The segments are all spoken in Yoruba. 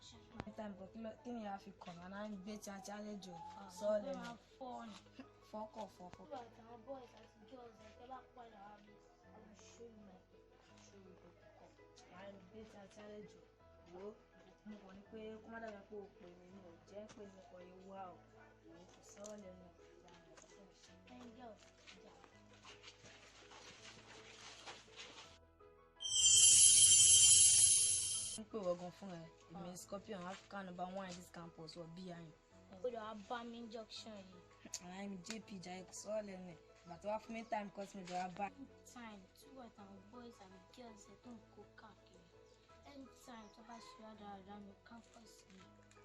Time for kí ni a fi kàn án náà ń gbé tí a lẹ́jọ́ sọ́ọ̀lẹ̀ náà. Fọ́kọ̀. Boys àti girls ẹ̀ bá padà wá bí I will show you my kọ̀kọ̀. Máa ń gbé tí a lẹ́jọ́ wo mo kàn ní pé kó má dàgbà pé o pè mí ní ò jẹ́ pé mo kàn yẹ wá o wò ó kò sọ́ọ̀lẹ̀ náà ìlànà ìfẹ́ ṣe. And girls, yeah. N pè wọ́n gan fún ẹ èmi Scorpion African #1 in this campus wọ bí àyìn. Gbọ́dọ̀ wá bá mi injection yìí. Àlàyé mi JP Jaiye sọ́ọ̀lẹ̀ náà ìgbà tó wá fún mi time cut mi jọra bá. Anytime tí wọ́n àwọn boys and girls ẹ̀ tó ń kó káàkiri. Anytime tó bá ṣe rádaràdà ní campus mi,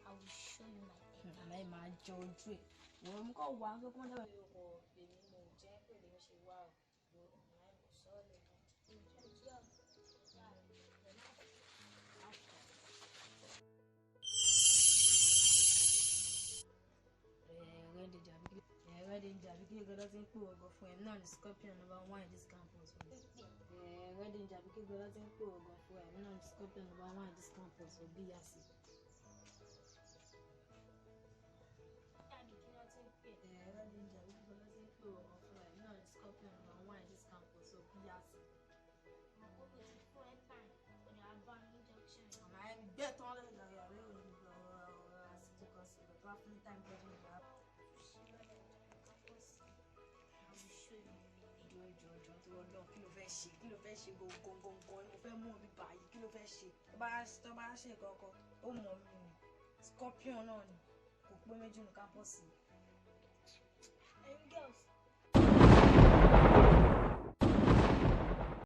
I will show you my thing. Àlàyé máa jẹ ojú ẹ̀ wọ́n mú kọ́ wá pé kó má dàgbà pé o kò pè mí mo jẹ́ pé lè ṣe wá o wò àlàyé mi sọ́ọ̀lẹ̀ náà. Ready Njabi kí gbọ́dọ̀ ti ń pè ọgọ́ fún ẹ náà ní Scorpion #1 in this campus. Ready Njabi kí gbọ́dọ̀ ti ń pè ọgọ́ fún ẹ náà ní Scorpion #1 in this campus for BRC. Ready Njabi kí gbọ́dọ̀ ti ń pè ọgọ́ fún ẹ náà ní Scorpion #1 in this campus for BRC. Àmà ẹ̀ gbẹ́ tán lẹ́yìn àyà rẹ̀ ò ní lọ àsìkò kan sí ìgbà tó wá fún time pẹ̀lú ìgbà. Ìjọ tó lọ kí ló fẹ́ ṣe gbọ̀ngàn ni mo fẹ́ mú mi báyìí kí ló fẹ́ ṣe tó bá ṣe kankan ó mọ̀ mí ni Scorpion náà ni kò pé méjì ní kámpọ̀sì.